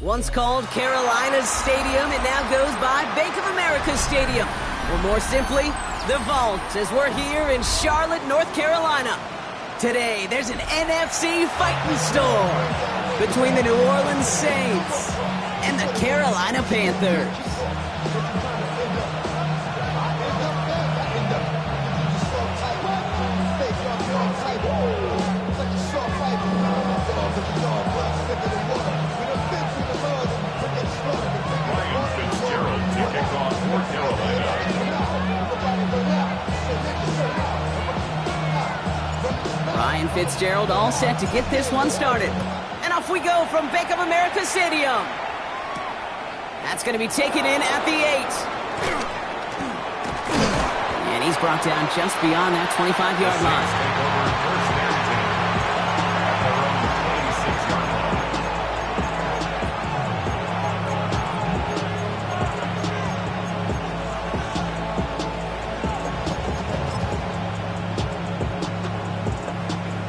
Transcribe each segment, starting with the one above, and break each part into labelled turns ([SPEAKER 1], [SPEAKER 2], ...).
[SPEAKER 1] Once called Carolinas Stadium, it now goes by Bank of America Stadium. Or more simply, the Vault, as we're here in Charlotte, North Carolina. Today, there's an NFC fighting storm between the New Orleans Saints and the Carolina Panthers. Ryan Fitzgerald all set to get this one started. And off we go from Bank of America Stadium. That's going to be taken in at the 8. And he's brought down just beyond that 25-yard line.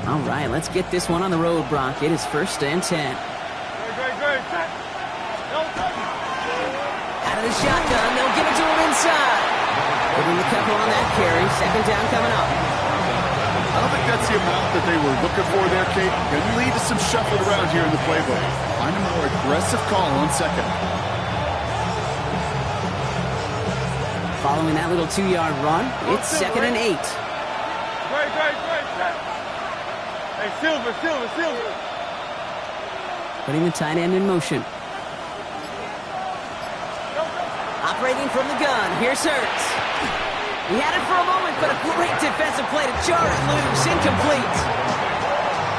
[SPEAKER 1] All right, let's get this one on the road, Brock. It is 1st and 10. Out of the shotgun, they'll give it to him inside. Putting the cover on that carry. 2nd down coming up.
[SPEAKER 2] I don't think that's the amount that they were looking for there, Kate. Going to lead to some shuffle around here in the playbook. Find a more aggressive call on 2nd.
[SPEAKER 1] Following that little 2-yard run, it's 2nd and 8.
[SPEAKER 3] Hey, Silver.
[SPEAKER 1] Putting the tight end in motion. Operating from the gun, here's Hurts. He had it for a moment, but a great defensive play to jar it loose, incomplete.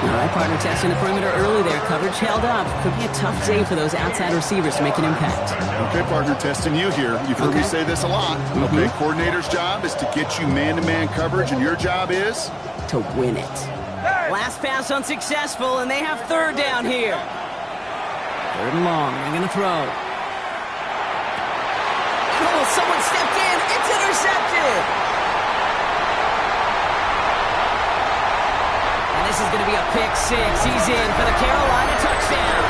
[SPEAKER 1] All right, partner, testing the perimeter early there. Coverage held up. Could be a tough day for those outside receivers to make an impact.
[SPEAKER 2] Okay, partner, testing you here. You've heard me say this a lot. Okay, coordinator's job is to get you man-to-man coverage, and your job is?
[SPEAKER 1] To win it. Last pass unsuccessful, and they have 3rd down here. 3rd and long. They're going to throw. Oh, someone stepped in. It's intercepted. And this is going to be a pick 6. He's in for the Carolina touchdown.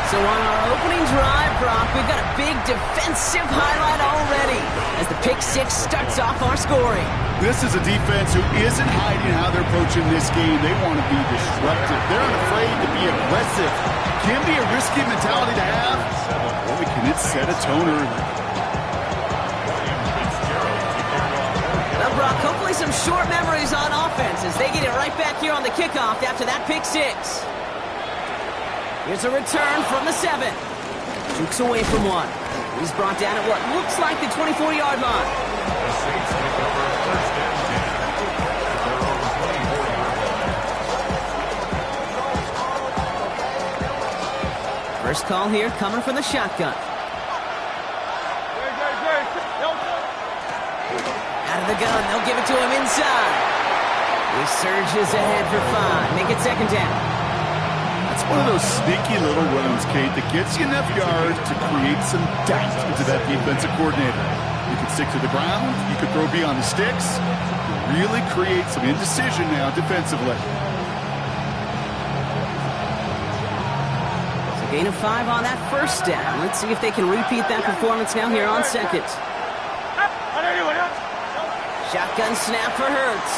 [SPEAKER 1] So on our opening drive, Brock, we've got a big defensive highlight already as the pick 6 starts off our scoring.
[SPEAKER 2] This is a defense who isn't hiding how they're approaching this game. They want to be disruptive. They're unafraid to be aggressive. Can be a risky mentality to have. Boy, can it set a tone early.
[SPEAKER 1] Well, Brock, hopefully some short memories on offense as they get it right back here on the kickoff after that pick 6. Here's a return from the 7. Jukes away from one. He's brought down at what looks like the 24-yard line. First call here coming from the shotgun. Out of the gun, they'll give it to him inside. He surges ahead for 5. Make it 2nd down.
[SPEAKER 2] It's one of those sneaky little runs, Kate, that gets you enough yards to create some doubt into that defensive coordinator. You can stick to the ground. You could throw beyond the sticks. You really create some indecision now defensively.
[SPEAKER 1] So gain of 5 on that 1st down. Let's see if they can repeat that performance now here on 2nd. Shotgun snap for Hurts.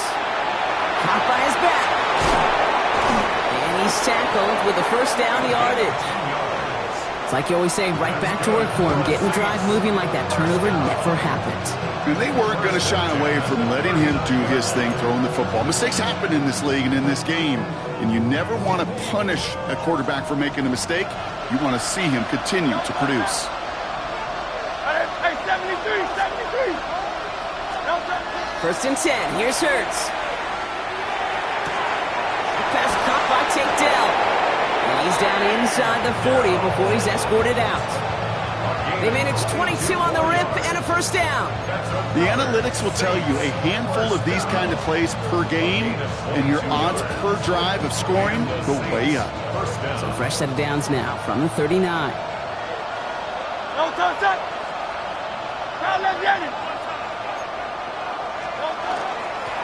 [SPEAKER 1] Caught by his back. He's tackled with the 1st down yardage. It's like you always say, right back to work for him. Getting the drive moving like that turnover never happened.
[SPEAKER 2] And they weren't going to shy away from letting him do his thing, throwing the football. Mistakes happen in this league and in this game. And you never want to punish a quarterback for making a mistake. You want to see him continue to produce.
[SPEAKER 3] Hey, 73.
[SPEAKER 1] 1st and 10. Here's Hurts. Pass caught by Tate Dell. And he's down inside the 40 before he's escorted out. They managed 22 on the rip and a 1st down.
[SPEAKER 2] The analytics will tell you a handful of these kind of plays per game, and your odds per drive of scoring go way up.
[SPEAKER 1] So fresh set of downs now from the 39.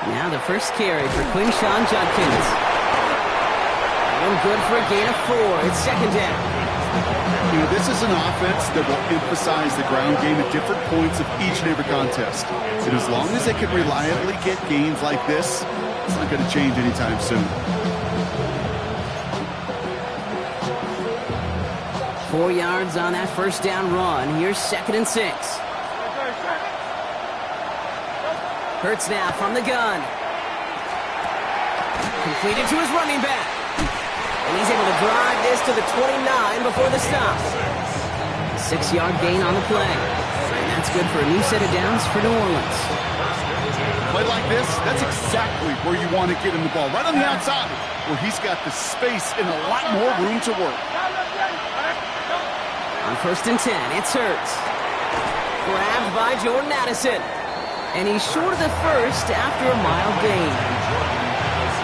[SPEAKER 1] Now the first carry for Quinshon Judkins. One good for a gain of 4. It's second down.
[SPEAKER 2] You know, this is an offense that will emphasize the ground game at different points of each and every contest. And as long as they can reliably get gains like this, it's not going to change anytime soon.
[SPEAKER 1] 4 yards on that first down run. Here's second and 6. Hurts now from the gun. Completed to his running back. And he's able to drive this to the 29 before the stop. 6-yard gain on the play. And that's good for a new set of downs for New Orleans.
[SPEAKER 2] Play like this, that's exactly where you want to get him the ball. Right on the outside, where he's got the space and a lot more room to work.
[SPEAKER 1] On first and 10, it's Hurts. Grabbed by Jordan Addison. And he's short of the first after a mild gain.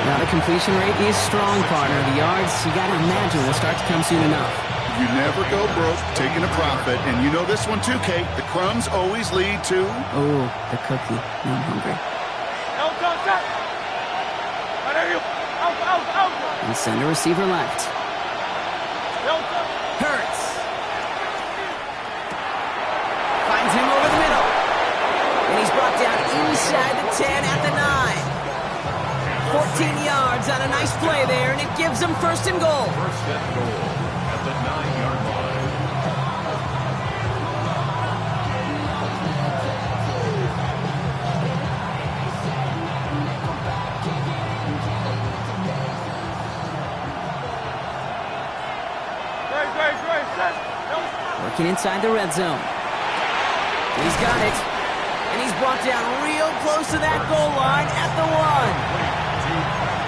[SPEAKER 1] Now the completion rate is strong, partner. The yards, you got to imagine, will start to come soon enough.
[SPEAKER 2] You never go broke taking a profit. And you know this one too, Kate. The crumbs always lead to...
[SPEAKER 1] Oh, the cookie. Now I'm hungry. And send a receiver left. Hurts. Finds him over the middle. And he's brought down inside the 10 at the 9. 14 yards on a nice play there, and it gives them first and goal.
[SPEAKER 4] First and goal at the 9-yard line.
[SPEAKER 1] Working inside the red zone. He's got it. And he's brought down real close to that goal line at the 1.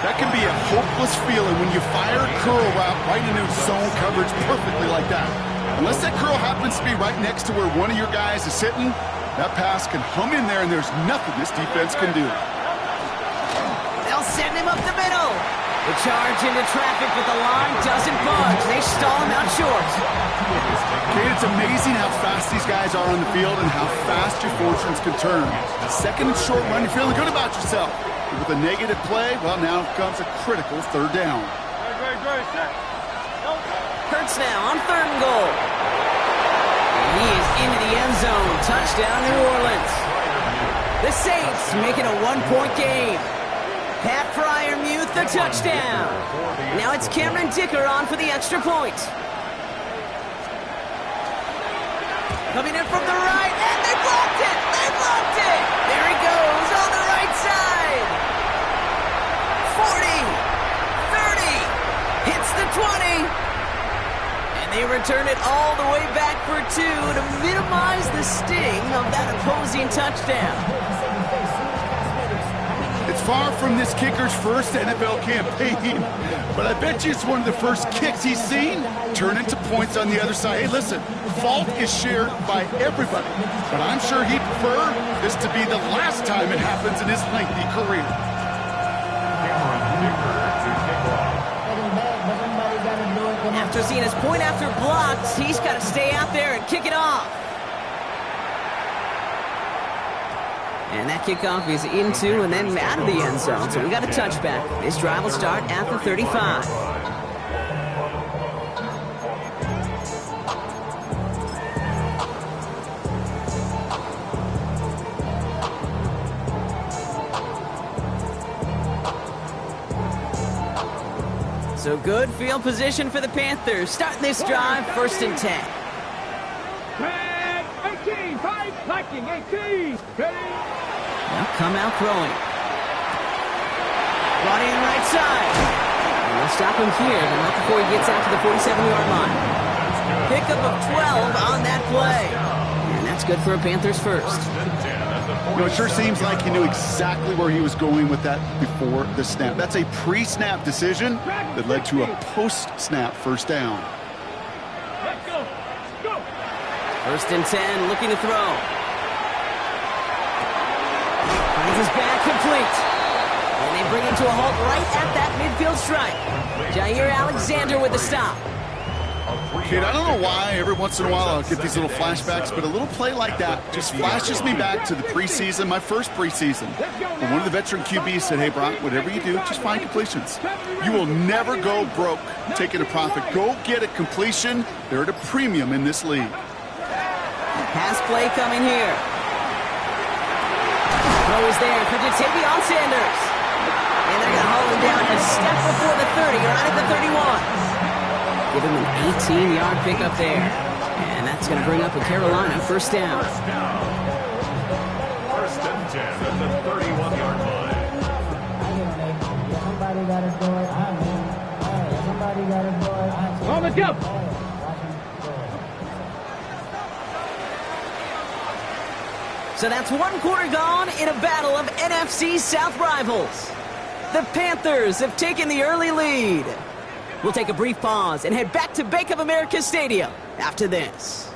[SPEAKER 2] That can be a hopeless feeling when you fire a curl route right into zone coverage perfectly like that. Unless that curl happens to be right next to where one of your guys is sitting, that pass can hum in there and there's nothing this defense can do.
[SPEAKER 1] They'll send him up the middle. The charge into traffic, but the line doesn't budge. They stall him out short.
[SPEAKER 2] Kate, it's amazing how fast these guys are on the field and how fast your fortunes can turn. Second and short run, you're feeling good about yourself. With a negative play, well, now comes a critical third down.
[SPEAKER 1] Hurts now on third and goal. And he is into the end zone. Touchdown, New Orleans. The Saints making a 1-point game. Pat Freiermuth, the touchdown. Now it's Cameron Dicker on for the extra point. Coming in from the right, and they blocked it! They blocked it! There he goes on the right side. 40, 30, hits the 20. And they return it all the way back for 2 to minimize the sting of that opposing touchdown.
[SPEAKER 2] It's far from this kicker's first NFL campaign, but I bet you it's one of the first kicks he's seen turn into points on the other side. Hey, listen, fault is shared by everybody, but I'm sure he'd prefer this to be the last time it happens in his lengthy career.
[SPEAKER 1] After seeing his point after blocked, he's got to stay out there and kick it off. And that kickoff is into and then out of the end zone. So we got a touchback. This drive will start at the 35. So good field position for the Panthers. Starting this drive, first and 10.
[SPEAKER 3] 18, 5, blocking, 18, ready.
[SPEAKER 1] Now come out throwing. Brought in right side. And we'll stop him here, but not before he gets out to the 47-yard line. Pickup of 12 on that play. And that's good for a Panthers first.
[SPEAKER 2] You know, it sure seems like he knew exactly where he was going with that before the snap. That's a pre-snap decision that led to a post-snap first down.
[SPEAKER 3] Let's go. Go.
[SPEAKER 1] First and 10, looking to throw. Finds his back complete. And they bring him to a halt right at that midfield stripe. Jair Alexander with the stop.
[SPEAKER 2] Kid, I don't know why every once in a while I'll get these little flashbacks, but a little play like that just flashes me back to the preseason, my first preseason. And one of the veteran QBs said, hey, Brock, whatever you do, just find completions. You will never go broke taking a profit. Go get a completion. They're at a premium in this league.
[SPEAKER 1] Pass play coming here. Throw is there for Ja'Tavion Sanders. And they're going to haul him down a step before the 30, right at the 31. Give him an 18-yard pickup there. And that's going to bring up a Carolina first down.
[SPEAKER 4] First and 10 at the 31-yard line.
[SPEAKER 5] Somebody got to do it. Somebody got to do it.
[SPEAKER 3] On the jump.
[SPEAKER 1] So that's one quarter gone in a battle of NFC South rivals. The Panthers have taken the early lead. We'll take a brief pause and head back to Bank of America Stadium after this.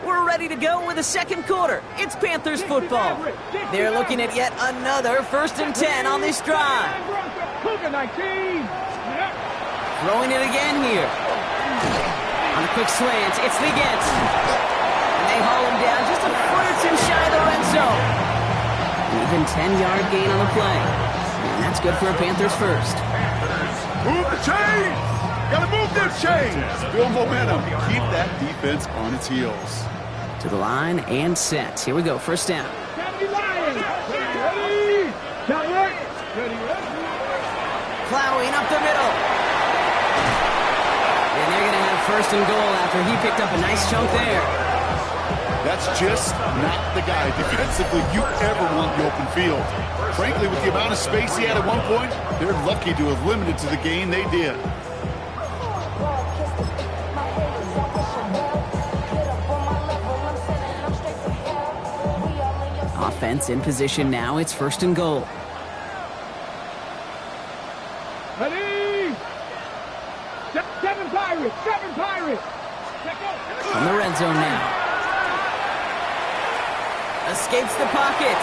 [SPEAKER 1] We're ready to go with the second quarter. It's Panthers football. They're looking at yet another 1st and 10 on this drive.
[SPEAKER 3] Cougar 19.
[SPEAKER 1] Throwing it again here. On a quick slant, it's Legette. And they haul him down just a foot or two shy of the red zone. An even 10-yard gain on the play. And that's good for a Panthers first.
[SPEAKER 2] Move the chains! Gotta move them chains! Build momentum. Keep that defense on its heels.
[SPEAKER 1] To the line and set. Here we go, first down.
[SPEAKER 3] Ready, Lions. Ready. Shot work. Ready.
[SPEAKER 1] Plowing up the middle. And they're going to have first and goal after he picked up a nice chunk there.
[SPEAKER 2] That's just not the guy defensively you ever want in the open field. Frankly, with the amount of space he had at one point, they're lucky to have limited to the gain they did.
[SPEAKER 1] Offense in position now. It's first and goal.
[SPEAKER 3] Ready. Seven Pirates. Seven Pirates.
[SPEAKER 1] On the red zone now. Escapes the pocket.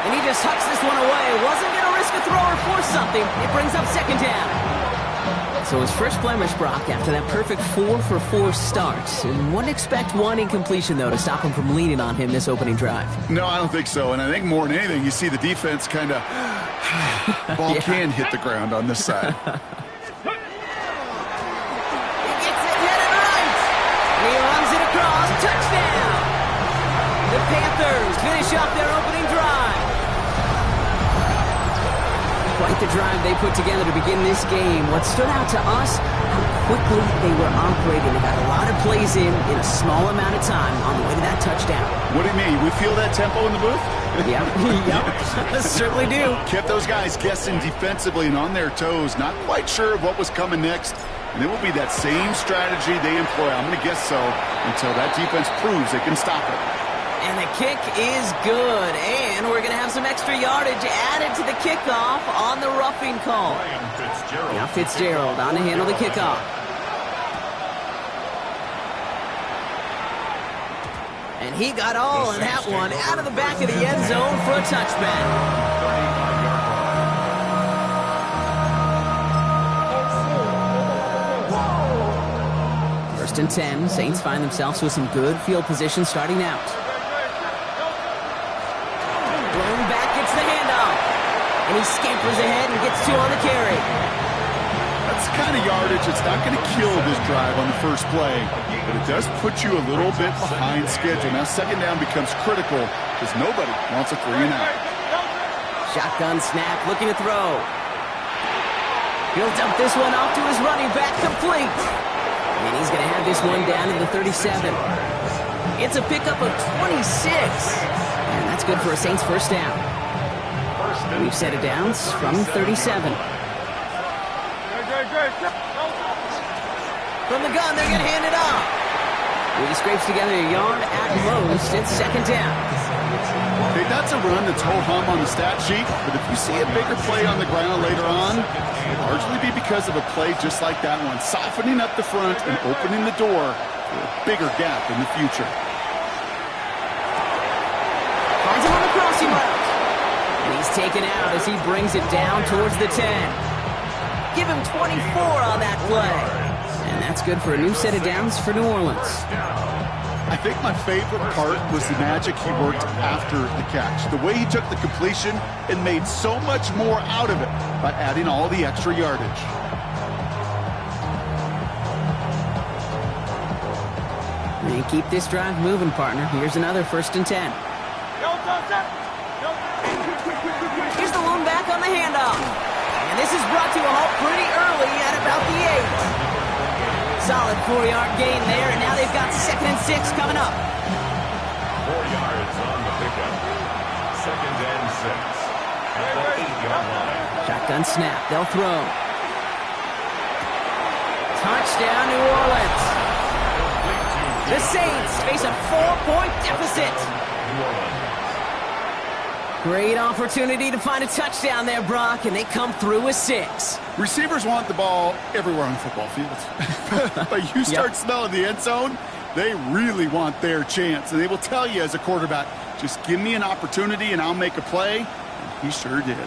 [SPEAKER 1] And he just hucks this one away. Wasn't going to risk a throw or force something. It brings up second down. So his first blemish, Brock, after that perfect 4-for-4 start. And wouldn't expect one incompletion, though, to stop him from leaning on him this opening drive.
[SPEAKER 2] No, I don't think so. And I think more than anything, you see the defense kind of... ball can hit the ground on this side.
[SPEAKER 1] He gets it headed right. And he runs it across. Touchdown. The Panthers finish off their opening drive. Quite the drive they put together to begin this game. What stood out to us, how quickly they were operating. They got a lot of plays in a small amount of time on the way to that touchdown.
[SPEAKER 2] What do you mean? We feel that tempo in the booth?
[SPEAKER 1] Yep. Certainly do.
[SPEAKER 2] Kept those guys guessing defensively and on their toes, not quite sure of what was coming next. And it will be that same strategy they employ, I'm going to guess so, until that defense proves they can stop it.
[SPEAKER 1] And the kick is good. And we're going to have some extra yardage added to the kickoff on the roughing call. Now Fitzgerald on to handle the kickoff. And he got all of that one out of the back of the end zone for a touchback. First and 10. Saints find themselves with some good field position starting out. Blown back, gets the handoff. And he scampers ahead and gets two on the carry.
[SPEAKER 2] That's the kind of yardage that's not going to kill this drive on the first play, but it does put you a little bit behind schedule. Now second down becomes critical because nobody wants a 3-and-out.
[SPEAKER 1] Shotgun snap, looking to throw. He'll dump this one off to his running back, complete. And he's going to have this one down to the 37. It's a pickup of 26. And that's good for a Saints first down. We've set it down from 37. From the gun, they're going to hand it off. He scrapes together a yard at most. It's second down.
[SPEAKER 2] Okay, that's a run that's ho-hum on the stat sheet, but if you see a bigger play on the ground later on, it'll largely be because of a play just like that one, softening up the front and opening the door for a bigger gap in the future.
[SPEAKER 1] takes him out. And he's taken out as he brings it down towards the 10. Give him 24 on that play. And that's good for a new set of downs for New Orleans.
[SPEAKER 2] I think my favorite part was the magic he worked after the catch. The way he took the completion and made so much more out of it by adding all the extra yardage.
[SPEAKER 1] And keep this drive moving, partner. Here's another 1st and 10. Here's the lone back on the handoff. And this is brought to a halt pretty early at about the 8. Solid 4-yard gain there, and now they've got 2nd and 6 coming up.
[SPEAKER 4] 4 yards on the pickup. 2nd and 6. At the 8-yard line.
[SPEAKER 1] Shotgun snap. They'll throw. Touchdown, New Orleans. The Saints face a 4-point deficit.
[SPEAKER 4] New Orleans.
[SPEAKER 1] Great opportunity to find a touchdown there, Brock, and they come through with 6.
[SPEAKER 2] Receivers want the ball everywhere on the football field. But you start smelling the end zone, they really want their chance. And they will tell you as a quarterback, just give me an opportunity and I'll make a play. And he sure did.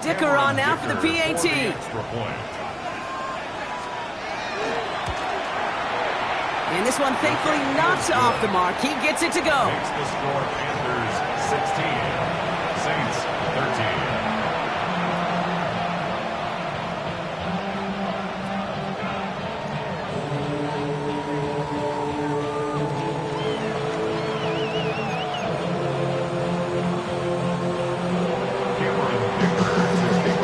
[SPEAKER 1] Dicker on now for the PAT.
[SPEAKER 4] Extra point.
[SPEAKER 1] And this one thankfully not off the mark. He gets it to go.
[SPEAKER 4] Makes the score Panthers 16. Saints 13.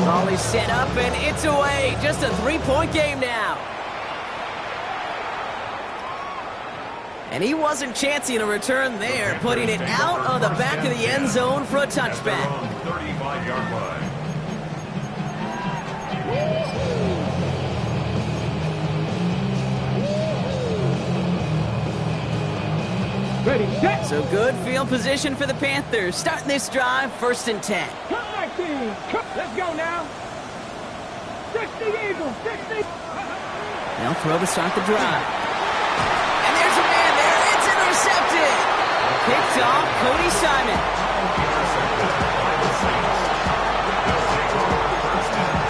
[SPEAKER 1] Volley set up and it's away. Just a 3-point game now. And he wasn't chancing a return there, putting it out of the back of the end zone for a touchback.
[SPEAKER 4] 35-yard line.
[SPEAKER 3] Ready, set.
[SPEAKER 1] So good field position for the Panthers. Starting this drive, 1st and 10.
[SPEAKER 3] Come back, team. Let's go now. 60 Eagles, 60.
[SPEAKER 1] They'll throw to start the drive. And there's a man there. It's intercepted. Picked off Cody Simon.
[SPEAKER 4] Intercepted by the Saints. They'll take over 1st and 10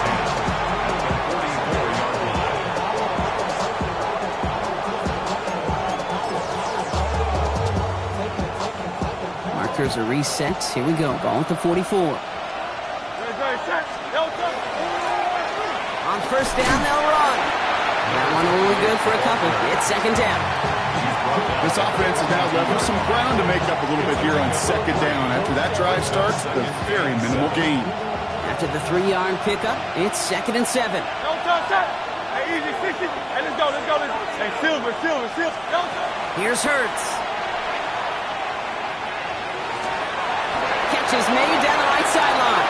[SPEAKER 4] at the 44-yard line.
[SPEAKER 1] Markers are reset. Here we go. Ball at the 44. On 1st down, they'll run. That one only good for a couple. It's 2nd down.
[SPEAKER 2] This offense has now leveled some ground to make up a little bit here on 2nd down. After that drive starts, the very minimal gain.
[SPEAKER 1] After the 3-yard pickup, it's 2nd and 7.
[SPEAKER 3] Hey, easy, 60. Hey, let's go. Hey, Silver.
[SPEAKER 1] Here's Hurts. Catch is made down the right sideline.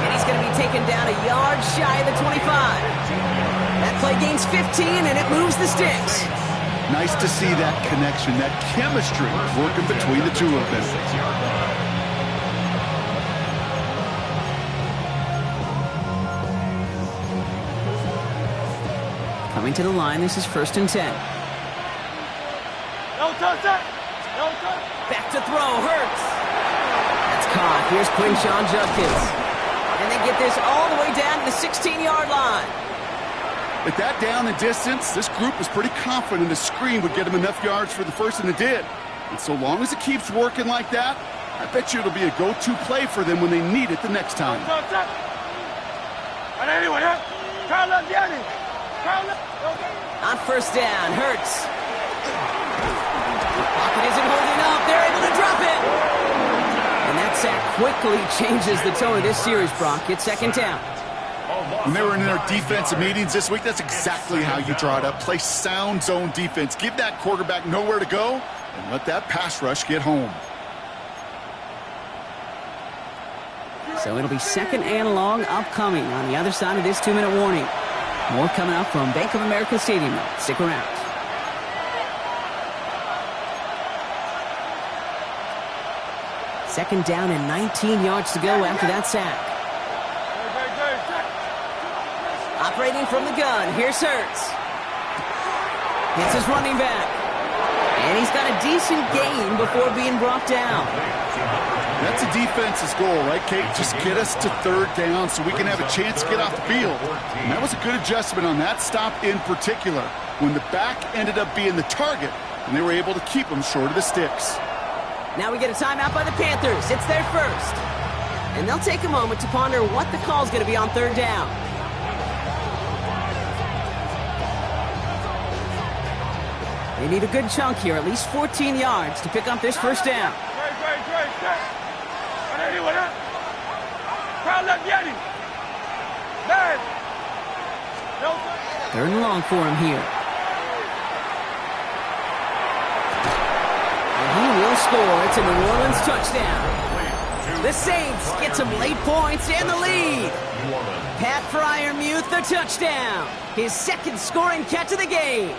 [SPEAKER 1] And he's going to be taken down a yard shy of the 25. That play gains 15, and it moves the sticks.
[SPEAKER 2] Nice to see that connection, that chemistry working between the two of them.
[SPEAKER 4] 6-yard line.
[SPEAKER 1] Coming to the line, this is 1st and 10. Back to throw, Hurts. That's caught. Here's Quinshon Judkins. And they get this all the way down to the 16-yard line.
[SPEAKER 2] With that down and distance, this group was pretty confident the screen would get them enough yards for the 1st, and it did. And so long as it keeps working like that, I bet you it'll be a go-to play for them when they need it the next time.
[SPEAKER 1] On 1st down, Hurts. The pocket isn't holding up. They're able to drop it. And that sack quickly changes the tone of this series, Brock. It's 2nd down.
[SPEAKER 2] When they were in their defensive meetings this week, that's exactly how you draw it up. Play sound zone defense. Give that quarterback nowhere to go and let that pass rush get home.
[SPEAKER 1] So it'll be 2nd and long upcoming on the other side of this 2-minute warning. More coming up from Bank of America Stadium. Stick around. Second down and 19 yards to go after that sack. Operating from the gun, here's Hurts. Hits his running back. And he's got a decent gain before being brought down.
[SPEAKER 2] That's a defense's goal, right, Kate? Just get us to third down so we can have a chance to get off the field. And that was a good adjustment on that stop in particular, when the back ended up being the target, and they were able to keep him short of the sticks.
[SPEAKER 1] Now we get a timeout by the Panthers. It's their first. And they'll take a moment to ponder what the call's going to be on third down. They need a good chunk here, at least 14 yards to pick up this first down. Third and long for him here. And he will score. It's a New Orleans touchdown. The Saints get some late points and the lead. Pat Freiermuth, the touchdown. His second scoring catch of the game.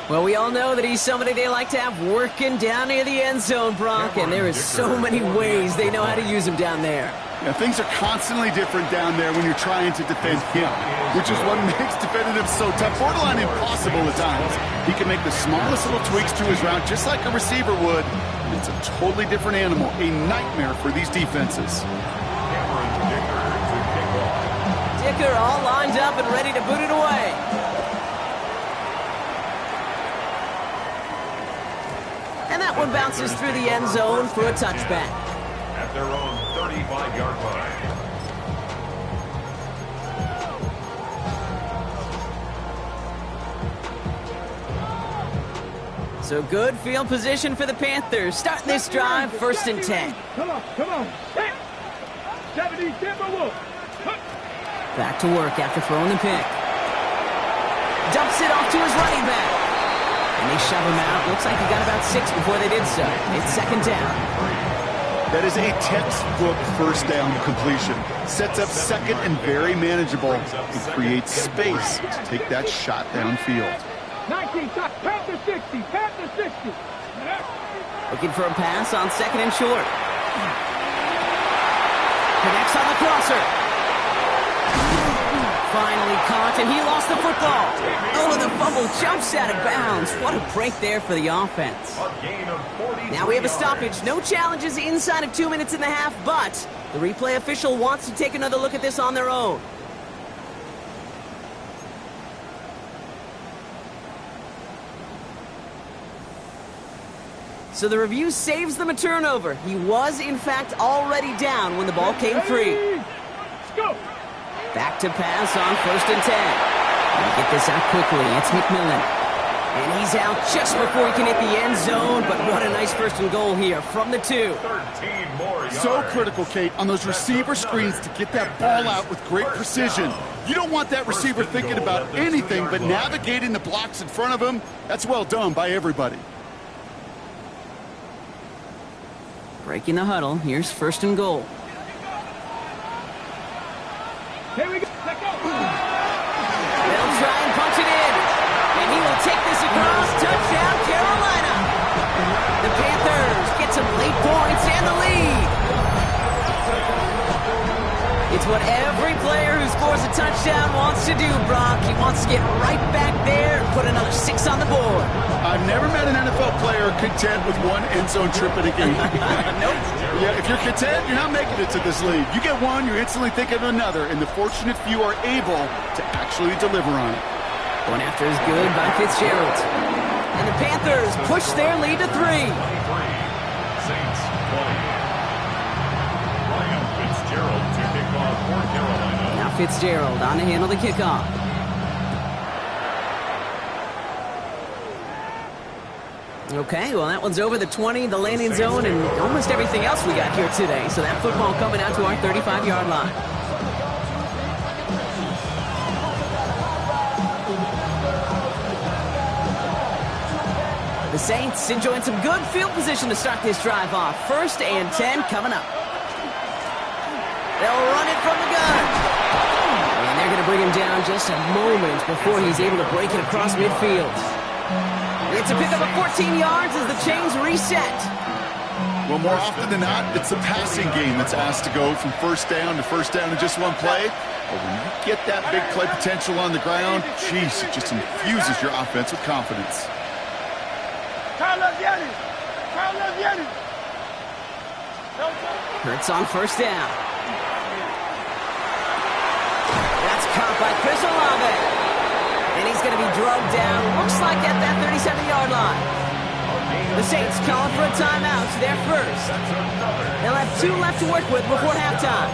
[SPEAKER 1] Well, we all know that he's somebody they like to have working down near the end zone, Brock, and there is so many ways they know how to use him down there.
[SPEAKER 2] Yeah, things are constantly different down there when you're trying to defend him, which is what makes defending him so tough, borderline impossible at times. He can make the smallest little tweaks to his route just like a receiver would. It's a totally different animal, a nightmare for these defenses.
[SPEAKER 1] Dicker all lined up and ready to boot it away. And that one bounces through the end zone for a touchback.
[SPEAKER 4] At their own 35-yard line.
[SPEAKER 1] So good field position for the Panthers. Starting this drive, 1st and 10.
[SPEAKER 3] Come on. 70, Timberwolf.
[SPEAKER 1] Back to work after throwing the pick. Dumps it off to his running back. And they shove him out. Looks like he got about 6 before they did so. It's 2nd down.
[SPEAKER 2] That is a textbook first down completion. Sets up second and very manageable and creates space to take that shot downfield.
[SPEAKER 3] 19, Panther 60, Panther 60.
[SPEAKER 1] Looking for a pass on 2nd and short. Connects on the crosser. Finally caught, and he lost the football. Oh, the fumble jumps out of bounds. What a break there for the offense. Now we have a stoppage. No challenges inside of 2 minutes and a half, but the replay official wants to take another look at this on their own. So the review saves them a turnover. He was, in fact, already down when the ball came free.
[SPEAKER 3] Let's go.
[SPEAKER 1] Back to pass on 1st and 10. They'll get this out quickly. It's McMillan. And he's out just before he can hit the end zone, but what a nice 1st and goal here from the 2.
[SPEAKER 4] 13 more yards.
[SPEAKER 2] So critical, Kate, on those receiver screens to get that ball out with great precision. You don't want that receiver thinking about anything but navigating the blocks in front of him. That's well done by everybody.
[SPEAKER 1] Breaking the huddle. Here's 1st and goal.
[SPEAKER 3] Here we go. Let's go.
[SPEAKER 1] They'll try and punch it in. And he will take this across. Touchdown, Carolina. The Panthers get some late points and the lead. It's what every player who scores a touchdown wants to do, Brock. He wants to get right back there and put another 6 on the board.
[SPEAKER 2] I've never met an NFL player content with one end zone trip in a game.
[SPEAKER 1] Nope.
[SPEAKER 2] Yeah, if you're content, you're not making it to this league. You get one, you're instantly thinking of another, and the fortunate few are able to actually deliver on it.
[SPEAKER 1] Going after is good by Fitzgerald. And the Panthers push their lead to 3.
[SPEAKER 4] 23. Saints 20. Ryan Fitzgerald to kick off for Carolina.
[SPEAKER 1] Now Fitzgerald on to handle the kickoff. Okay, well, that one's over the 20, the landing zone, and almost everything else we got here today. So that football coming out to our 35-yard line. The Saints enjoying some good field position to start this drive off. 1st and 10 coming up. They'll run it from the gun. And they're going to bring him down just a moment before he's able to break it across midfield. It's a pickup of 14 yards as the chains reset.
[SPEAKER 2] Well, more often than not, it's the passing game that's asked to go from 1st down to 1st down in just one play. But when you get that big play potential on the ground, geez, it just infuses your offense with confidence.
[SPEAKER 1] Hurts on first down. That's caught by Chris Olave. And he's going to be drugged down, looks like at that 37-yard line. The Saints calling for a timeout, so they're first. They'll have 2 left to work with before halftime.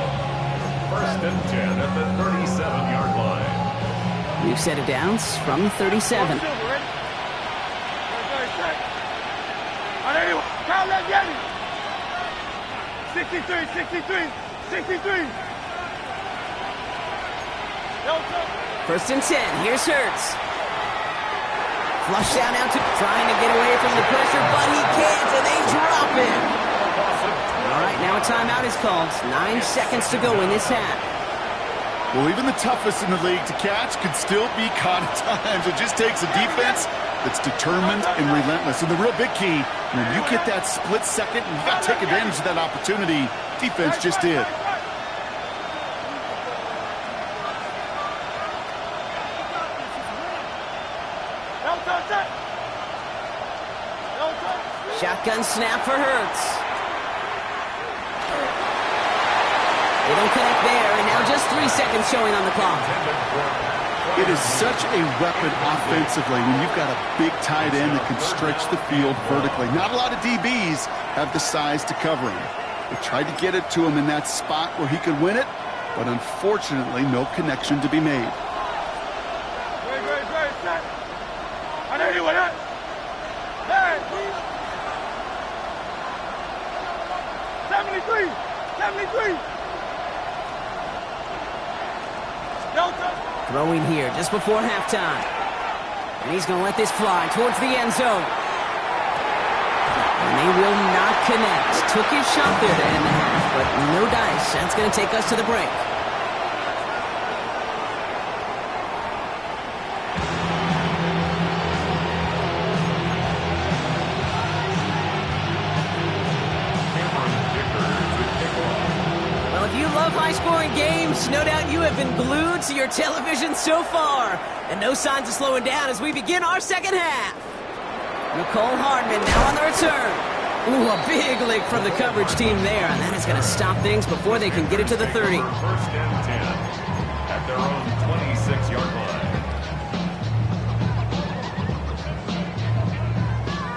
[SPEAKER 4] First and 10 at the 37-yard line.
[SPEAKER 1] New set of downs from 37.
[SPEAKER 3] Kyle Leviani. 63.
[SPEAKER 1] First and 10. Here's Hurts. Flush down now to trying to get away from the pressure, but he can't, and they drop him. All right, now a timeout is called. 9 seconds to go in this half.
[SPEAKER 2] Well, even the toughest in the league to catch could still be caught at times. It just takes a defense that's determined and relentless. And the real big key, when you get that split second, and you got to take advantage of that opportunity. Defense just did.
[SPEAKER 1] Shotgun snap for Hurts. They don't connect there, and now just 3 seconds showing on the clock.
[SPEAKER 2] It is such a weapon offensively when you've got a big tight end that can stretch the field vertically. Not a lot of DBs have the size to cover him. They tried to get it to him in that spot where he could win it, but unfortunately, no connection to be made.
[SPEAKER 3] I know you were that. 73.
[SPEAKER 1] Throwing here just before halftime. And he's going to let this fly towards the end zone. And they will not connect. Took his shot there to end the half, but no dice. That's going to take us to the break. High-scoring games. No doubt you have been glued to your television so far. And no signs of slowing down as we begin our second half. Nicole Hardman now on the return. Ooh, a big lick from the coverage team there. And that is going to stop things before they can get it to the 30.
[SPEAKER 4] First and 10 at their own 26-yard line.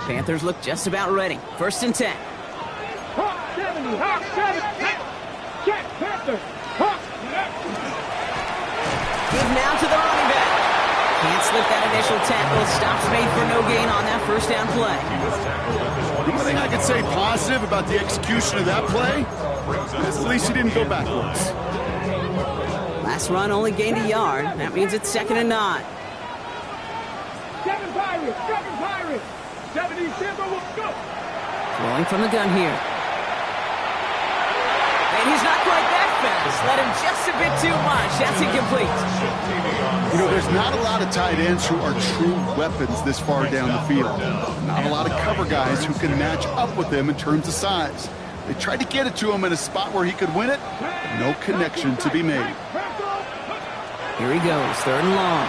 [SPEAKER 1] Panthers look just about ready. First and 10.
[SPEAKER 3] Hawk 70. Hawk 70. Check, Panther. Hawk.
[SPEAKER 1] Give now to the running back. Can't slip that initial tackle. Stops made for no gain on that first down play.
[SPEAKER 2] The only thing I could say positive about the execution of that play is at least he didn't go backwards.
[SPEAKER 1] Last run only gained a yard. That means it's 2nd and 9.
[SPEAKER 3] 7 Pirates. 70 Simba will go.
[SPEAKER 1] Rolling from the gun here. And he's not quite that fast. Let him just a bit too much. That's incomplete.
[SPEAKER 2] You know, there's not a lot of tight ends who are true weapons this far down the field. Not a lot of cover guys who can match up with them in terms of size. They tried to get it to him in a spot where he could win it, but no connection to be made.
[SPEAKER 1] Here he goes, 3rd and long.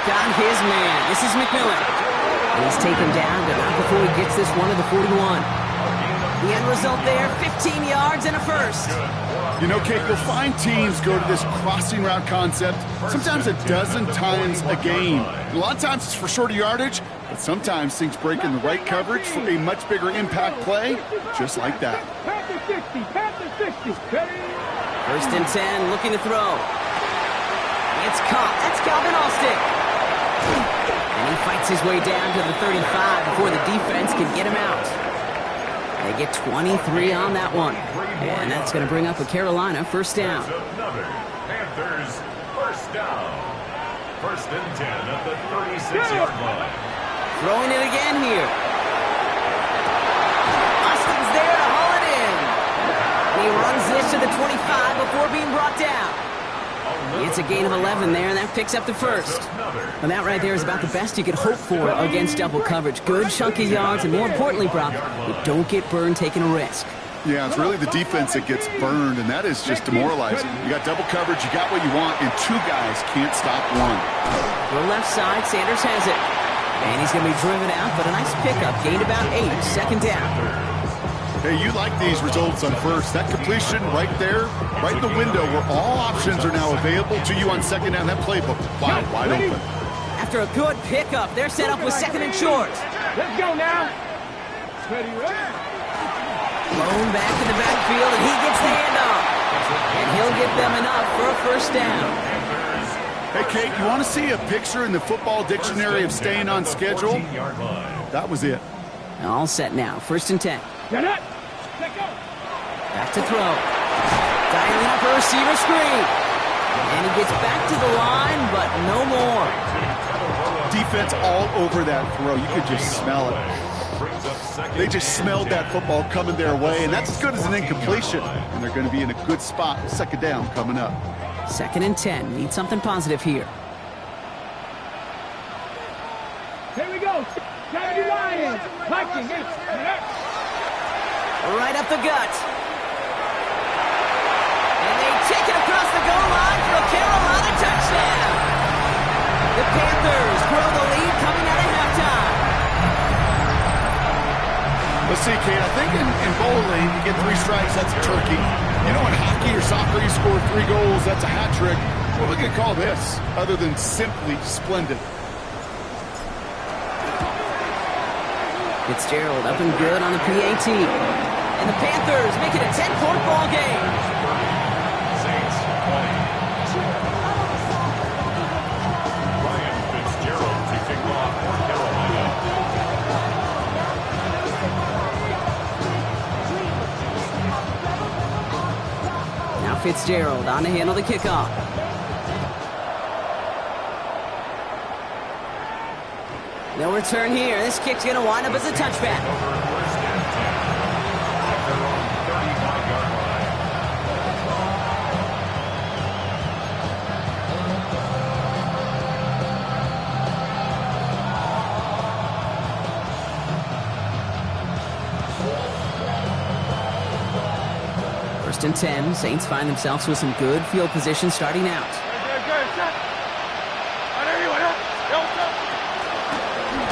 [SPEAKER 1] Got his man. This is McMillan. He's taken down, but not before he gets this one to the 41. The end result there, 15 yards and a first.
[SPEAKER 2] You know, Kate, you'll find teams go to this crossing route concept sometimes a dozen times a game. A lot of times it's for shorter yardage, but sometimes things break in the right coverage for a much bigger impact play, just like that.
[SPEAKER 3] Panther 60.
[SPEAKER 1] First and 10, looking to throw. It's caught. That's Calvin Austin. And he fights his way down to the 35 before the defense can get him out. They get 23 on that one. And that's going to bring up a Carolina first down.
[SPEAKER 4] Panthers first down. First and 10 at the 36-yard line.
[SPEAKER 1] Throwing it again here. Austin's there to haul it in. He runs this to the 25 before being brought down. It's a gain of 11 there, and that picks up the first. And that right there is about the best you could hope for against double coverage. Good chunky yards, and more importantly, Brock, you don't get burned taking a risk.
[SPEAKER 2] Yeah, it's really the defense that gets burned, and that is just demoralizing. You got double coverage, you got what you want, and 2 guys can't stop one.
[SPEAKER 1] The left side, Sanders has it. And he's going to be driven out, but a nice pickup. Gained about 8. Second down.
[SPEAKER 2] Hey, you like these results on first. That completion right there, right in the window where all options are now available to you on second down. That playbook, wow, wide open.
[SPEAKER 1] After a good pickup, they're set up with second and short.
[SPEAKER 3] Let's go now. Ready, ready.
[SPEAKER 1] Blown back to the backfield, and he gets the handoff. And he'll get them enough for a first down.
[SPEAKER 2] Hey, Kate, you want to see a picture in the football dictionary of staying on schedule? That was it.
[SPEAKER 1] All set now. First and 10.
[SPEAKER 3] Get it. Let go.
[SPEAKER 1] Back to throw. Dialing up a receiver screen. And he gets back to the line, but no more.
[SPEAKER 2] Defense all over that throw. You could just smell it. They just smelled that football coming their way, and that's as good as an incompletion. And they're going to be in a good spot. Second down coming up.
[SPEAKER 1] Second and 10. Need something positive here.
[SPEAKER 3] Here we go. Kennedy Lions. Vikings.
[SPEAKER 1] Right up the gut. And they take it across the goal line for a Carolina touchdown. The Panthers grow the lead coming out of halftime.
[SPEAKER 2] Let's see, Kate, I think in bowling, you get 3 strikes, that's a turkey. You know, in hockey or soccer, you score 3 goals, that's a hat trick. What are we going to call this, other than simply splendid?
[SPEAKER 1] Fitzgerald up and good on the PAT. And the Panthers make it a 10-point ball game.
[SPEAKER 4] Saints 20. Ryan Fitzgerald to kick off for Carolina.
[SPEAKER 1] Now Fitzgerald on to handle the kickoff. No return here. This kick's going to wind up as a touchback.
[SPEAKER 4] First and 10. At their own 35-yard line.
[SPEAKER 1] First and 10. Saints find themselves with some good field position starting out.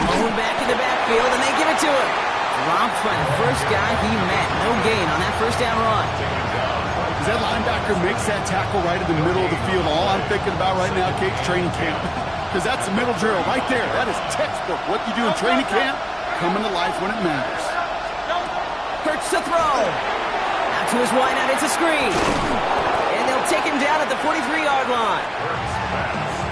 [SPEAKER 1] Blown back in the backfield, and they give it to him. Dropped by the first guy he met. No gain on that first down run.
[SPEAKER 2] As that linebacker makes that tackle right in the middle of the field, all I'm thinking about right now, Kate's training camp. Because that's the middle drill right there. That is textbook. What you do in training camp, coming to life when it matters.
[SPEAKER 1] Hurts to throw. Out to his wideout, it's a screen. And they'll take him down at the 43-yard line.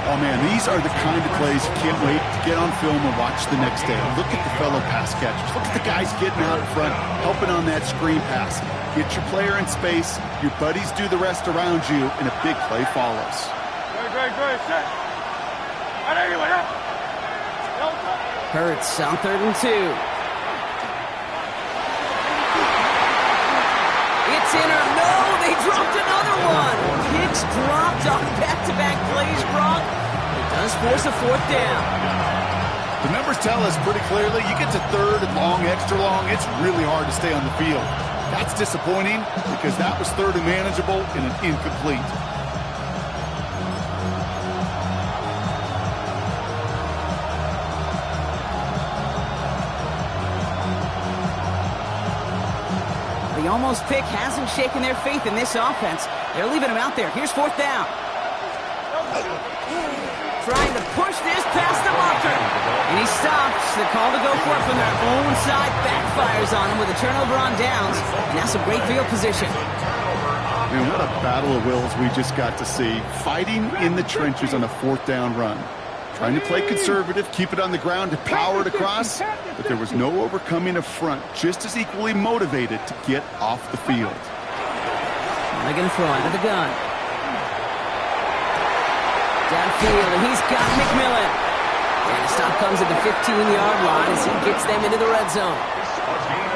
[SPEAKER 2] Oh, man, these are the kind of plays you can't wait to get on film and watch the next day. Look at the fellow pass catchers. Look at the guys getting out in front, helping on that screen pass. Get your player in space, your buddies do the rest around you, and a big play follows.
[SPEAKER 1] Hurts on 3rd and 2. It's in or no, they dropped another one. Hicks dropped on back-to-back plays, Brock. It does force a 4th down.
[SPEAKER 2] The numbers tell us pretty clearly, you get to 3rd and long, extra long, it's really hard to stay on the field. That's disappointing because that was 3rd and manageable and an incomplete.
[SPEAKER 1] The almost pick hasn't shaken their faith in this offense. They're leaving him out there. Here's 4th down. Trying to push this past the marker. And he stops. The call to go for it from their own side backfires on him with a turnover on downs. And that's a great field position.
[SPEAKER 2] Man, what a battle of wills we just got to see. Fighting in the trenches on a 4th down run. Trying to play conservative, keep it on the ground to power it across, but there was no overcoming a front just as equally motivated to get off the field.
[SPEAKER 1] They're going to throw out of the gun. Downfield, and he's got McMillan. And the stop comes at the 15-yard line as he gets them into the red zone.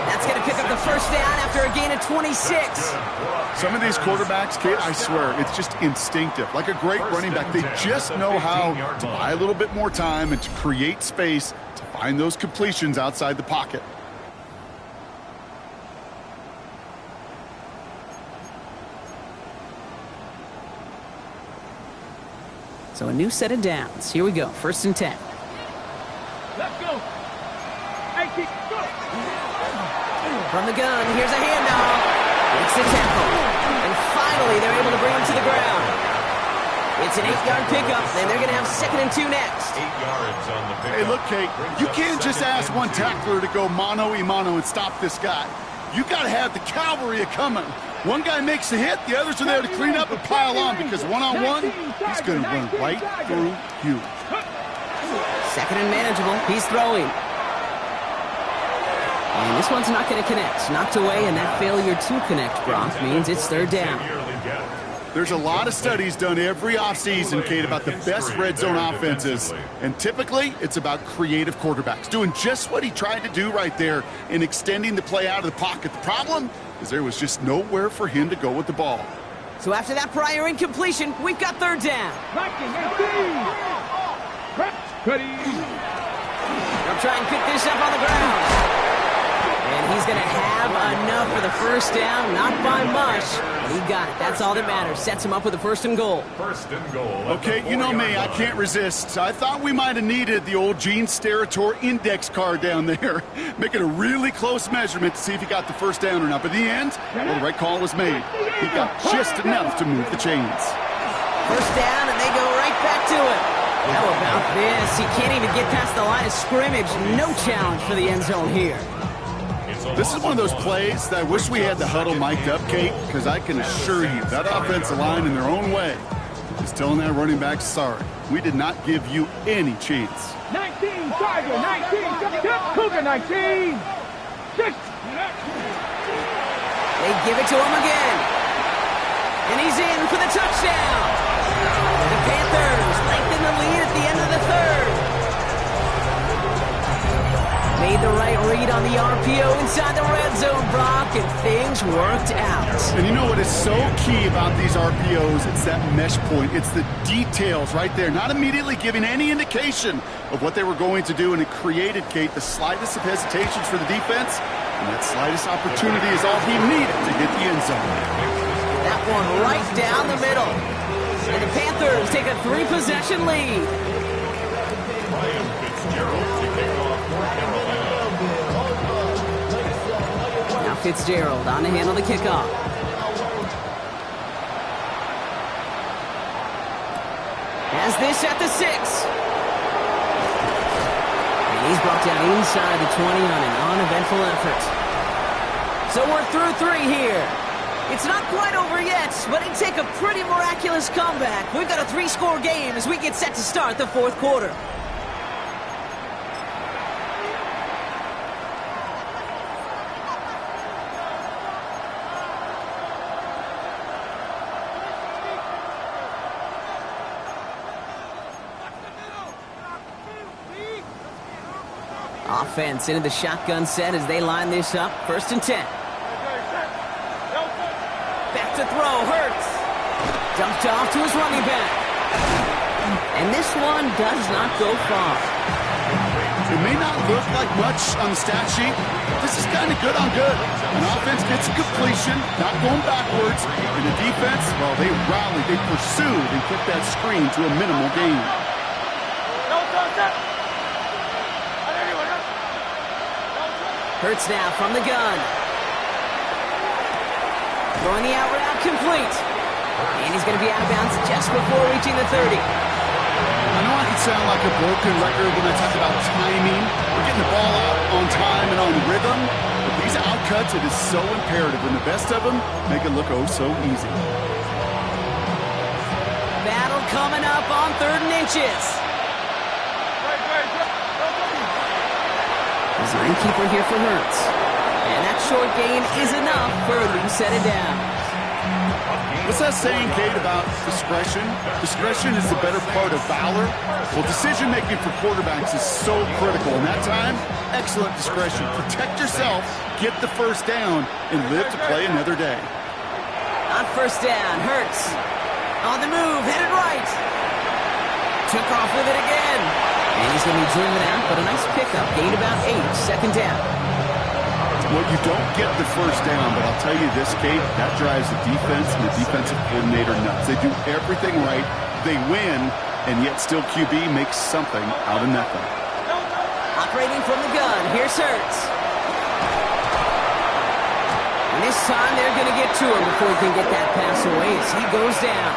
[SPEAKER 1] That's going to pick up the first down after a gain of 26.
[SPEAKER 2] Some of these quarterbacks, Kate, I swear, it's just instinctive. Like a great running back, they just know how to buy a little bit more time and to create space to find those completions outside the pocket.
[SPEAKER 1] So a new set of downs. Here we go. 1st and 10. From the gun, here's a handoff. It's the tackle. And finally, they're able to bring him to the ground. It's an 8-yard pickup, and they're going to have 2nd and 2 next.
[SPEAKER 4] 8 yards on the pickup.
[SPEAKER 2] Hey, look, Kate, you can't just ask one tackler to go mano-a-mano and stop this guy. You got to have the cavalry coming. One guy makes a hit, the others are there to clean up and pile on, because one-on-one, he's going to run right through you.
[SPEAKER 1] 2nd and manageable. He's throwing. And this one's not going to connect. Knocked away, and that failure to connect, Brock, means it's 3rd down.
[SPEAKER 2] There's a lot of studies done every offseason, Kate, about the best red zone offenses. And typically, it's about creative quarterbacks, doing just what he tried to do right there in extending the play out of the pocket. The problem is there was just nowhere for him to go with the ball.
[SPEAKER 1] So after that prior incompletion, we've got 3rd down. They'll try and pick this up on the ground. And he's going to have enough for the 1st down, not by much. He got it. That's all that matters. Sets him up with a 1st and goal.
[SPEAKER 4] 1st and goal.
[SPEAKER 2] Okay, you know me. I can't resist. I thought we might have needed the old Gene Steratore index card down there. Make it a really close measurement to see if he got the 1st down or not. But in the end, well, the right call was made. He got just enough to move the chains.
[SPEAKER 1] 1st down, and they go right back to it. How about this? He can't even get past the line of scrimmage. No challenge for the end zone here.
[SPEAKER 2] This is one of those plays that I wish we had the huddle mic'd up, Kate, because I can assure you that offensive line in their own way is telling that running back, sorry, we did not give you any chance.
[SPEAKER 3] 19, Tiger, 19, Cougar, 19. 6.
[SPEAKER 1] They give it to him again. And he's in for the touchdown. The Panthers lengthen the lead at the end of the 3rd. Made the right read on the RPO inside the red zone, Brock, and things worked out.
[SPEAKER 2] And you know what is so key about these RPOs? It's that mesh point. It's the details right there, not immediately giving any indication of what they were going to do, and it created, Kate, the slightest of hesitations for the defense, and that slightest opportunity is all he needed to hit the end zone.
[SPEAKER 1] That one right down the middle. And the Panthers take a 3-possession lead.
[SPEAKER 4] Ryan Fitzgerald to kick off for Carolina.
[SPEAKER 1] Now Fitzgerald on to handle the kickoff. Has this at the 6. And he's brought down inside the 20 on an uneventful effort. So we're through 3 here. It's not quite over yet, but it'd take a pretty miraculous comeback. We've got a 3-score game as we get set to start the 4th quarter. Offense into the shotgun set as they line this up. 1st and 10. Back to throw, Hurts. Dumped off to his running back. And this one does not go far.
[SPEAKER 2] It may not look like much on the stat sheet, but this is kind of good on good. An offense gets a completion, not going backwards, and the defense, well, they rallied, they pursued, and kept that screen to a minimal gain.
[SPEAKER 1] Hurts now from the gun. Throwing the out route complete. And he's going to be out of bounds just before reaching the 30.
[SPEAKER 2] I know I can sound like a broken record when I talk about timing. We're getting the ball out on time and on rhythm. But these outcuts, it is so imperative. And the best of them make it look oh so easy.
[SPEAKER 1] Battle coming up on 3rd and inches. Design keeper here for Hurts. And that short gain is enough for a loose set it down.
[SPEAKER 2] What's that saying, Kate, about discretion? Discretion is the better part of valor. Well, decision-making for quarterbacks is so critical. In that time, excellent discretion. Protect yourself, get the 1st down, and live to play another day.
[SPEAKER 1] On 1st down, Hurts. On the move, headed right. Took off with it again. And he's going to be driven out, but a nice pickup. Gained about 8, 2nd down.
[SPEAKER 2] Well, you don't get the 1st down, but I'll tell you this, Kate, that drives the defense and the defensive coordinator nuts. They do everything right, they win, and yet still QB makes something out of nothing.
[SPEAKER 1] Operating from the gun, here's Hurts. And this time they're going to get to him before he can get that pass away as he goes down.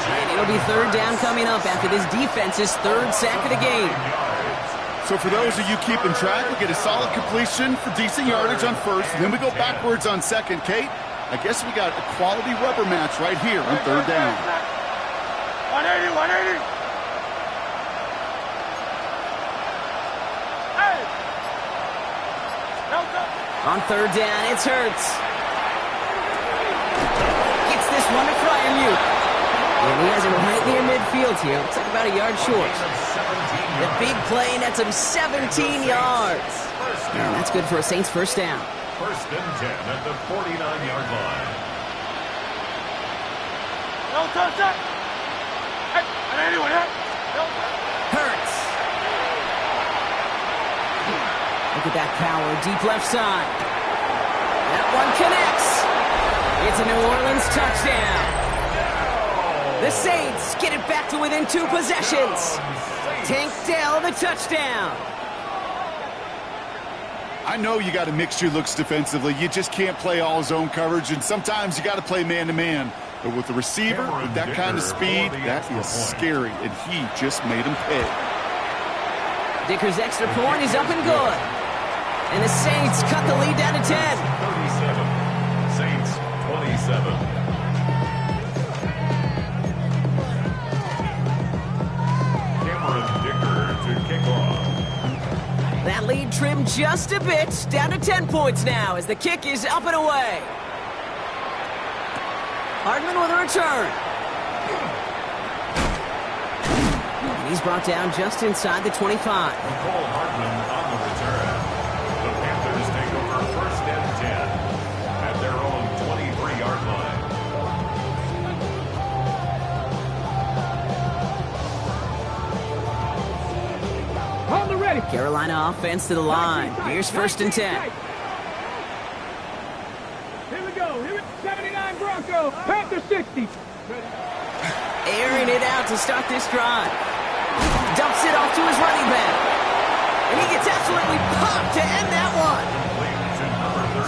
[SPEAKER 1] And it'll be third down coming up after this defense's third sack of the game.
[SPEAKER 2] So for those of you keeping track, we get a solid completion for decent yardage on first, and then we go backwards on second. Kate, I guess we got a quality rubber match right here on third down.
[SPEAKER 3] 180, 180. Hey!
[SPEAKER 1] On third down, it's Hurts. Gets this one to Freiermuth. And he has it right near midfield here. Looks like about a yard short. The big play nets him 17 yards. And that's good for a Saints first down.
[SPEAKER 4] First and 10 at the 49-yard line.
[SPEAKER 3] No touch up. Hey, 180, 180.
[SPEAKER 1] Hurts. Look at that power, deep left side. That one connects. It's a New Orleans touchdown. The Saints get it back to within 2 possessions. Tank Dell the touchdown.
[SPEAKER 2] I know you got to mix your looks defensively. You just can't play all zone coverage, and sometimes you got to play man-to-man. But with the receiver, with that kind of speed, that is scary, and he just made him pay.
[SPEAKER 1] Dicker's extra point is up and good. And the Saints cut the lead down to 10.
[SPEAKER 4] 37. Saints 27.
[SPEAKER 1] That lead trimmed just a bit, down to 10 points now as the kick is up and away. Hardman with a return. And he's brought down just inside the 25.
[SPEAKER 4] Cole Hardman on the return. The Panthers take over first and 10 at their own 23-yard line.
[SPEAKER 3] Hold it ready.
[SPEAKER 1] Carolina offense to the line. Here's first and 10.
[SPEAKER 3] Here we go. 79 Broncos. Panther 60.
[SPEAKER 1] Airing it out to start this drive. Dumps it off to his running back. And he gets absolutely popped to end that one.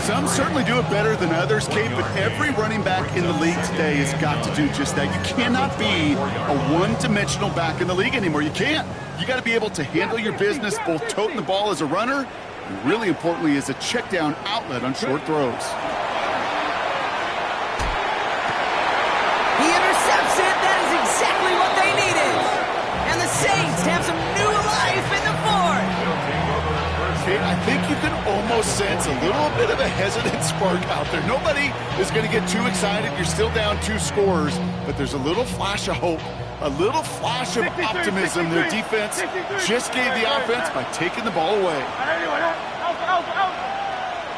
[SPEAKER 2] Some certainly do it better than others, Kate, but every running back in the league today has got to do just that. You cannot be a one-dimensional back in the league anymore. You can't. You got to be able to handle your business, both toting the ball as a runner, and really importantly as a check-down outlet on short throws.
[SPEAKER 1] He intercepts it. That is exactly what they needed. And the Saints have some new life in the fourth.
[SPEAKER 2] Kate, I think you can almost sense a little bit of a hesitant spark out there. Nobody is going to get too excited. You're still down 2 scores, but there's a little flash of hope, a little flash of optimism. Their defense just gave the offense by taking the ball away.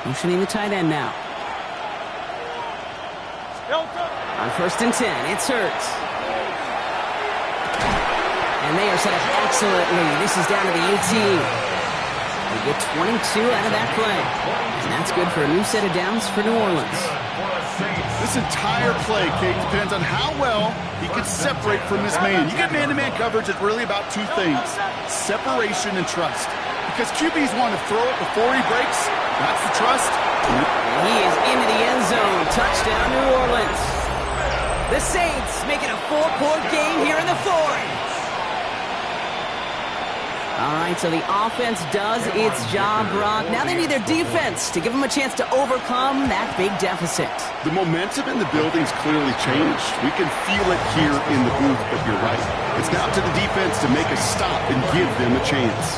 [SPEAKER 1] Motioning the tight end now. On first and 10, it's Hurts. And they are set up excellently. This is down to the 18. They get 22 out of that play. And that's good for a new set of downs for New Orleans.
[SPEAKER 2] This entire play, Kate, depends on how well he can separate from his man. You get man-to-man coverage, it's really about 2 things, separation and trust. Because QBs want to throw it before he breaks. That's the trust.
[SPEAKER 1] And he is into the end zone. Touchdown, New Orleans. The Saints making a 4-point game here in the fourth. All right, so the offense does its job, Brock. Now they need their defense to give them a chance to overcome that big deficit.
[SPEAKER 2] The momentum in the building's clearly changed. We can feel it here in the booth, but you're right. It's now to the defense to make a stop and give them a chance.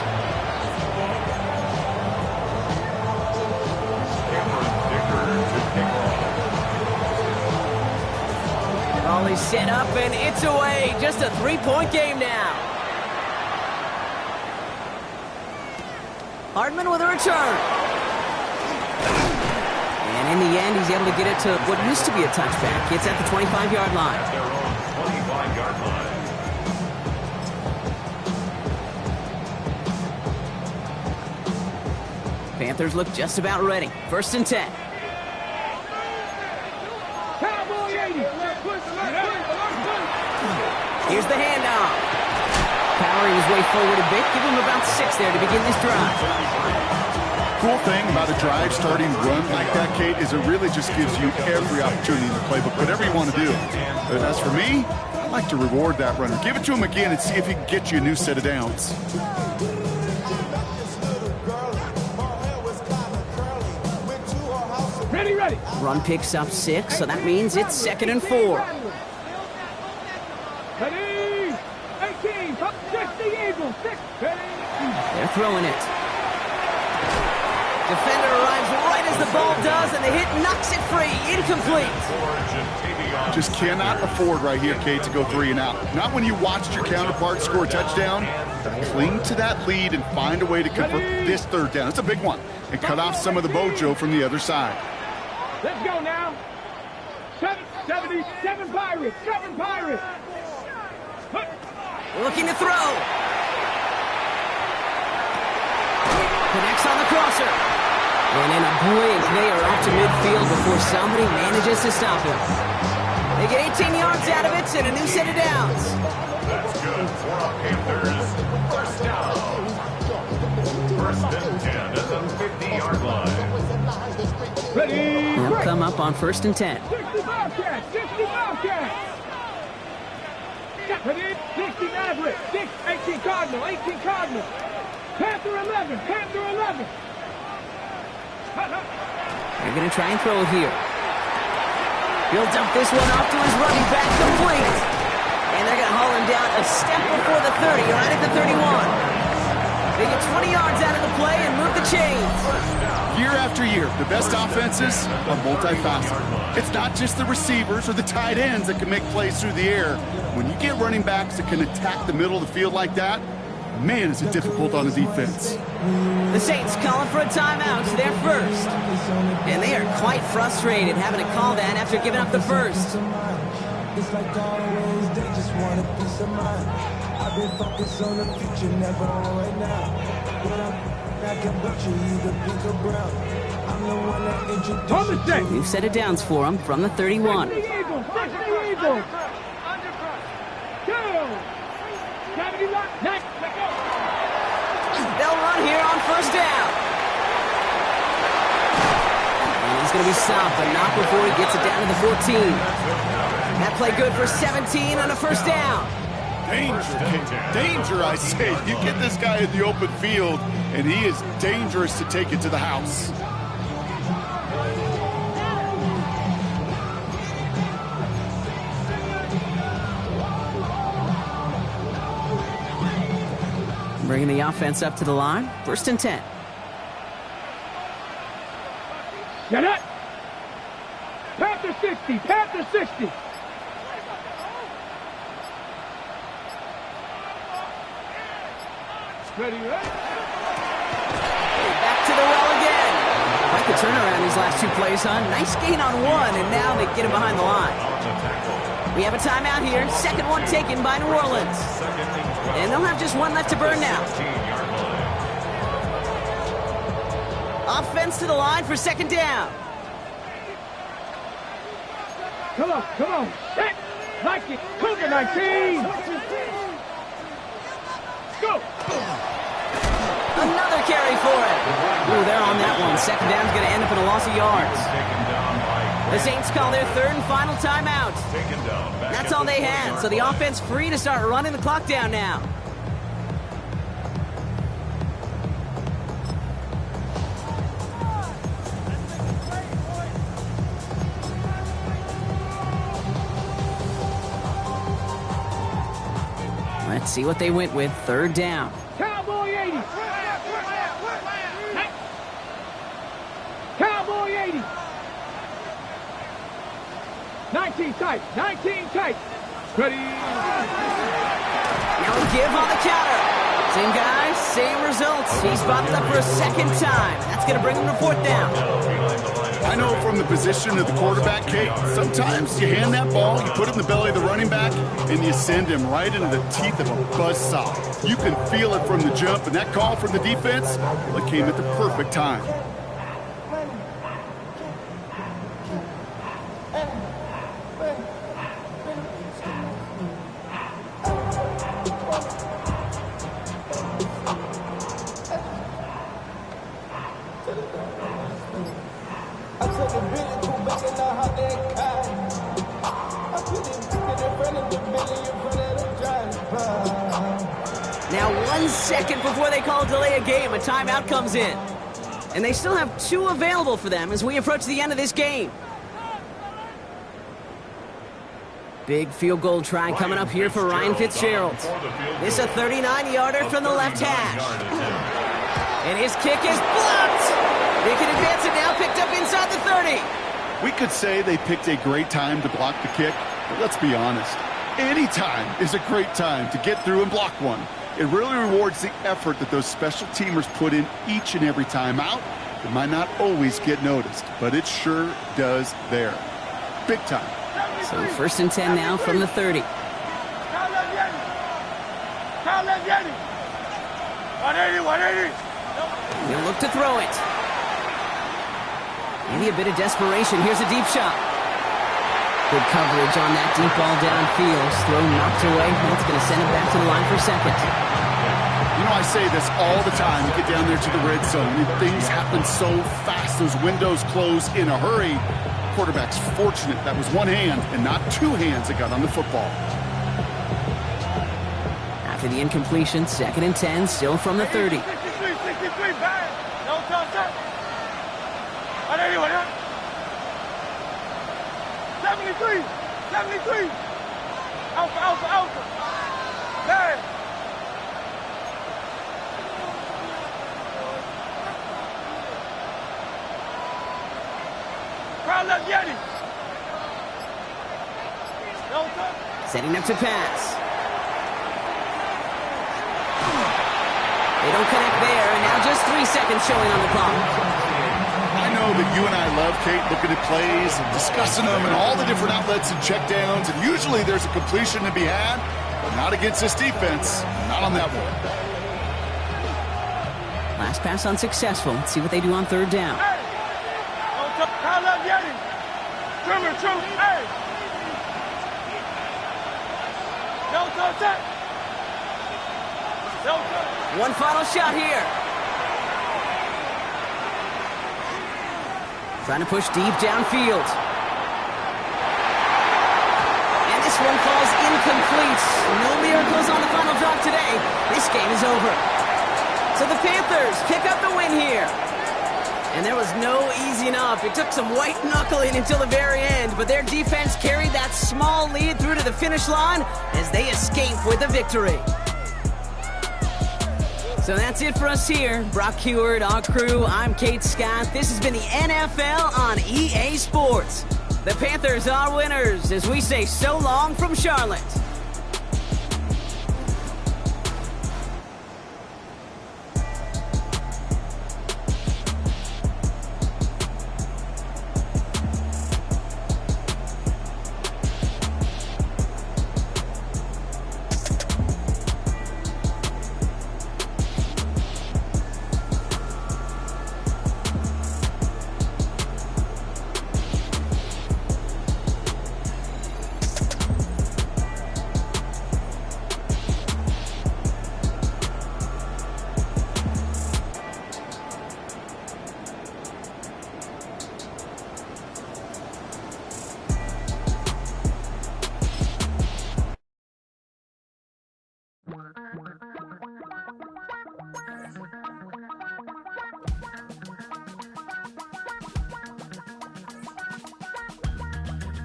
[SPEAKER 1] Ball is set up, and it's away. Just a 3-point game now. Hardman with a return. And in the end, he's able to get it to what used to be a touchback. It's at the 25-yard line.
[SPEAKER 4] Their own 25-yard line.
[SPEAKER 1] Panthers look just about ready. First and 10.
[SPEAKER 3] Cowboy 80.
[SPEAKER 1] Here's the handoff. Powering his way forward a bit. Give him about 6 there to begin this drive.
[SPEAKER 2] Cool thing about a drive starting run like that, Kate, is it really just gives you every opportunity in the playbook, whatever you want to do. But as for me, I like to reward that runner. Give it to him again and see if he can get you a new set of downs.
[SPEAKER 3] Ready.
[SPEAKER 1] Run picks up 6, so that means it's 2nd and 4.
[SPEAKER 3] Ready. 18. Up 60 Eagles. 6. Ready.
[SPEAKER 1] They're throwing it. Defender arrives right as the ball does, and the hit knocks it free. Incomplete.
[SPEAKER 2] Just cannot afford right here, Kate, to go 3 and out. Not when you watched your counterpart score a touchdown. Cling to that lead and find a way to convert this 3rd down. It's a big one. And cut off some of the mojo from the other side.
[SPEAKER 3] Let's go now. 77 Pirates. 7 Pirates.
[SPEAKER 1] Looking to throw. Connects on the crosser. And in a blink, they are off to midfield before somebody manages to stop him. They get 18 yards out of it and a new set of downs.
[SPEAKER 4] That's good for our Panthers. First down. 1st and 10 at the 50-yard line.
[SPEAKER 3] Ready.
[SPEAKER 1] They'll come up on 1st and 10.
[SPEAKER 3] 60 Bobcats. 60 Bobcats. Ready. 60 Maverick. 18 Cardinal. 18 Cardinal. Panther 11. Panther 11.
[SPEAKER 1] They're going to try and throw it here. He'll dump this one off to his running back, complete. And they're going to haul him down a step before the 30, right at the 31. They get 20 yards out of the play and move the chains.
[SPEAKER 2] Year after year, the best offenses are multifaceted. It's not just the receivers or the tight ends that can make plays through the air. When you get running backs that can attack the middle of the field like that, man, is it difficult on the defense.
[SPEAKER 1] The Saints calling for a timeout, their first. And they are quite frustrated having to call that after giving up the first.
[SPEAKER 6] It's like always, they just want a piece of mind. I've been focused on the future, never on right now. When I can butcher you, the pink or brown. I'm the one that introduced you.
[SPEAKER 1] New set of downs for him from the 31.
[SPEAKER 3] 60 Eagles. 60 Eagles. 2. 71. Next.
[SPEAKER 1] They'll run here on 1st down. And he's going to be stopped, but not before he gets it down to the 14. That play good for 17 on a 1st down.
[SPEAKER 2] Danger, I say. You get this guy in the open field, and he is dangerous to take it to the house.
[SPEAKER 1] Bringing the offense up to the line. 1st and 10.
[SPEAKER 3] Get it. Panther 60. Panther 60. Ready.
[SPEAKER 1] Back to the well again. Quite the turnaround these last 2 plays, huh? Nice gain on 1, and now they get him behind the line. We have a timeout here. 2nd one taken by New Orleans. And they'll have just 1 left to burn now. Offense to the line for 2nd down.
[SPEAKER 3] Come on. Set. Like it. Cougar 19. Go.
[SPEAKER 1] Another carry for it. Ooh, they're on that one. 2nd down's going to end up in a loss of yards. The Saints call their 3rd and final timeout. That's all they had, so the offense free to start running the clock down now. Let's see what they went with. 3rd down.
[SPEAKER 3] Cowboy 80. Cowboy 80. 19 tight. 19 tight. Ready.
[SPEAKER 1] Now a give on the counter. Same guys, same results. He's spotted up for a 2nd time. That's going to bring him to 4th down.
[SPEAKER 2] I know from the position of the quarterback, Kate, sometimes you hand that ball, you put it in the belly of the running back, and you send him right into the teeth of a buzzsaw. You can feel it from the jump, and that call from the defense, well, it came at the perfect time.
[SPEAKER 1] Now 1 second before they call delay a game, a timeout comes in. And they still have 2 available for them as we approach the end of this game. Big field goal try coming up here for Ryan Fitzgerald. This a 39-yarder from the left hash. And his kick is blocked. They can advance it now, picked up inside the 30.
[SPEAKER 2] We could say they picked a great time to block the kick, but let's be honest. Any time is a great time to get through and block one. It really rewards the effort that those special teamers put in each and every time out. It might not always get noticed, but it sure does there. Big time.
[SPEAKER 1] So 1st and 10 now from the 30. He'll look to throw it. Maybe a bit of desperation. Here's a deep shot. Good coverage on that deep ball downfield. Throw knocked away. That's going to send it back to the line for second.
[SPEAKER 2] You know, I say this all the time. You get down there to the red zone, and things happen so fast. Those windows close in a hurry. Quarterback's fortunate that was one hand and not 2 hands that got on the football.
[SPEAKER 1] After the incompletion, 2nd and 10, still from the 30.
[SPEAKER 3] 63, bang. No touch. 73. Alpha. Bang. Crowd left Yeti. No touch.
[SPEAKER 1] Setting up to pass. They don't connect there, and now just 3 seconds showing on the clock.
[SPEAKER 2] I know that you and I love, Kate, looking at plays and discussing them and all the different outlets and checkdowns, and usually there's a completion to be had, but not against this defense, not on that one.
[SPEAKER 1] Last pass unsuccessful. Let's see what they do on 3rd down.
[SPEAKER 3] Hey. No touch. Crowd left Yeti. Trimmer. Hey. No touch. No touch.
[SPEAKER 1] One final shot here. Trying to push deep downfield. And this one falls incomplete. No miracles on the final drive today. This game is over. So the Panthers pick up the win here. And there was no easing up. It took some white knuckling until the very end, but their defense carried that small lead through to the finish line as they escape with a victory. So that's it for us here. Brock Huard, our crew, I'm Kate Scott. This has been the NFL on EA Sports. The Panthers are winners as we say so long from Charlotte.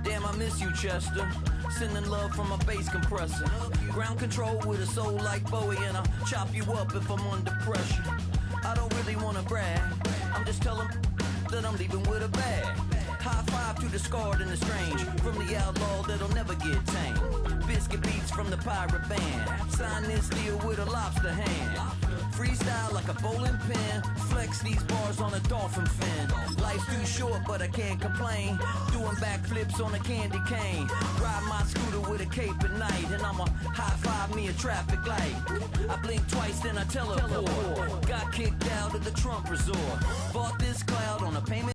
[SPEAKER 7] Damn, I miss you, Chester. Sending love from a bass compressor. Ground control with a soul like Bowie, and I'll chop you up if I'm under pressure. I don't really wanna brag. I'm just telling that I'm leaving with a bag. High five to the scarred and the strange. From the outlaw that'll never get tamed. Biscuit beats from the pirate band. Sign this deal with a lobster hand. Freestyle like a bowling pin. Flex these bars on a dolphin fin. Life's too short, but I can't complain. Doing backflips on a candy cane. Ride my scooter with a cape at night. And I'ma high five me a traffic light. I blink twice, then I teleport. Got kicked out of the Trump resort. Bought this cloud on a payment.